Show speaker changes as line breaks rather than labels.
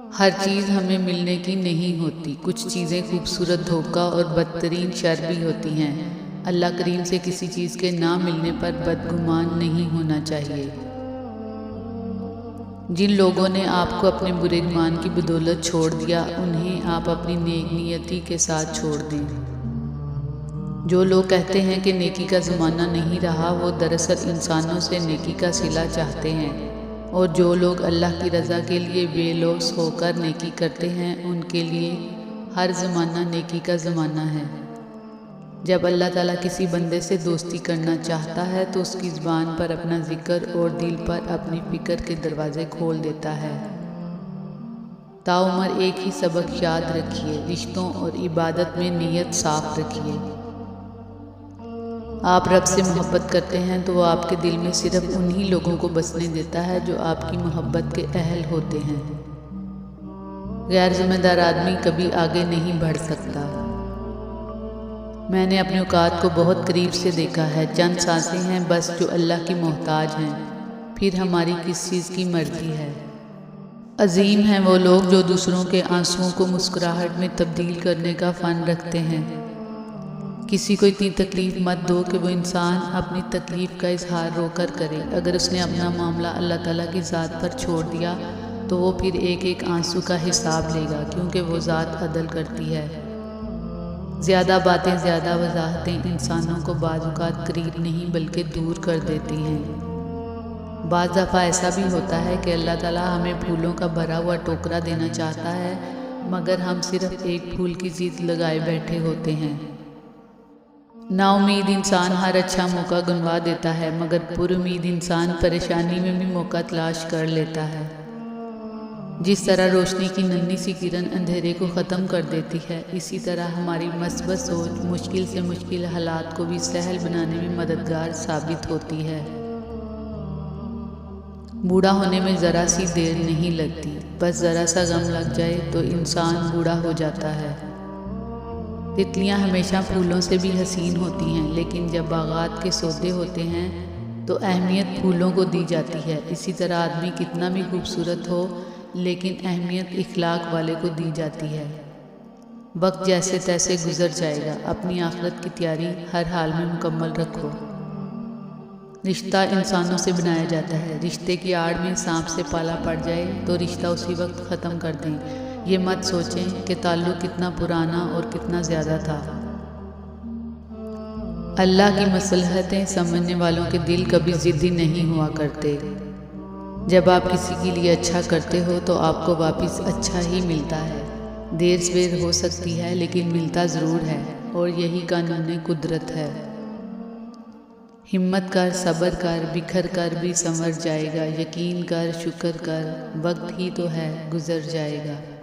ہر چیز ہمیں ملنے کی نہیں ہوتی، کچھ چیزیں خوبصورت دھوکہ اور بدترین شر بھی ہوتی ہیں۔ اللہ کریم سے کسی چیز کے نہ ملنے پر بدگمان نہیں ہونا چاہیے۔ جن لوگوں نے آپ کو اپنے برے گمان کی بدولت چھوڑ دیا، انہیں آپ اپنی نیک نیتی کے ساتھ چھوڑ دیں۔ جو لوگ کہتے ہیں کہ نیکی کا زمانہ نہیں رہا، وہ دراصل انسانوں سے نیکی کا صلہ چاہتے ہیں، اور جو لوگ اللہ کی رضا کے لیے بے لوث ہو کر نیکی کرتے ہیں، ان کے لیے ہر زمانہ نیکی کا زمانہ ہے۔ جب اللہ تعالیٰ کسی بندے سے دوستی کرنا چاہتا ہے تو اس کی زبان پر اپنا ذکر اور دل پر اپنی فکر کے دروازے کھول دیتا ہے۔ تاعمر ایک ہی سبق یاد رکھیے، رشتوں اور عبادت میں نیت صاف رکھیے۔ آپ رب سے محبت کرتے ہیں تو وہ آپ کے دل میں صرف انہی لوگوں کو بسنے دیتا ہے جو آپ کی محبت کے اہل ہوتے ہیں۔ غیر ذمہ دار آدمی کبھی آگے نہیں بڑھ سکتا۔ میں نے اپنے اوقات کو بہت قریب سے دیکھا ہے، چند سانسیں ہیں بس جو اللہ کی محتاج ہیں، پھر ہماری کس چیز کی مرضی ہے۔ عظیم ہیں وہ لوگ جو دوسروں کے آنسوؤں کو مسکراہٹ میں تبدیل کرنے کا فن رکھتے ہیں۔ کسی کو اتنی تکلیف مت دو کہ وہ انسان اپنی تکلیف کا اظہار رو کر کرے۔ اگر اس نے اپنا معاملہ اللہ تعالیٰ کی ذات پر چھوڑ دیا تو وہ پھر ایک ایک آنسو کا حساب لے گا، کیونکہ وہ ذات عدل کرتی ہے۔ زیادہ باتیں، زیادہ وضاحتیں انسانوں کو بعض اوقات قریب نہیں بلکہ دور کر دیتی ہیں۔ بعض دفعہ ایسا بھی ہوتا ہے کہ اللہ تعالیٰ ہمیں پھولوں کا بھرا ہوا ٹوکرا دینا چاہتا ہے، مگر ہم صرف ایک پھول کی ضد لگائے بیٹھے ہوتے ہیں۔ نا امید انسان ہر اچھا موقع گنوا دیتا ہے، مگر پر امید انسان پریشانی میں بھی موقع تلاش کر لیتا ہے۔ جس طرح روشنی کی ننھی سی کرن اندھیرے کو ختم کر دیتی ہے، اسی طرح ہماری مثبت سوچ مشکل سے مشکل حالات کو بھی سہل بنانے میں مددگار ثابت ہوتی ہے۔ بوڑھا ہونے میں ذرا سی دیر نہیں لگتی، بس ذرا سا غم لگ جائے تو انسان بوڑھا ہو جاتا ہے۔ تتلیاں ہمیشہ پھولوں سے بھی حسین ہوتی ہیں، لیکن جب باغات کے سودے ہوتے ہیں تو اہمیت پھولوں کو دی جاتی ہے۔ اسی طرح آدمی کتنا بھی خوبصورت ہو، لیکن اہمیت اخلاق والے کو دی جاتی ہے۔ وقت جیسے تیسے گزر جائے گا، اپنی آخرت کی تیاری ہر حال میں مکمل رکھو۔ رشتہ انسانوں سے بنایا جاتا ہے، رشتے کی آڑ میں سانپ سے پالا پڑ جائے تو رشتہ اسی وقت ختم کر دیں۔ یہ مت سوچیں کہ تعلق کتنا پرانا اور کتنا زیادہ تھا۔ اللہ کی مصلحتیں سمجھنے والوں کے دل کبھی ضدی نہیں ہوا کرتے۔ جب آپ کسی کے لیے اچھا کرتے ہو تو آپ کو واپس اچھا ہی ملتا ہے۔ دیر سویر ہو سکتی ہے لیکن ملتا ضرور ہے، اور یہی قانون قدرت ہے۔ ہمت کر، صبر کر، بکھر کر بھی سنور جائے گا، یقین کر، شکر کر، وقت ہی تو ہے گزر جائے گا۔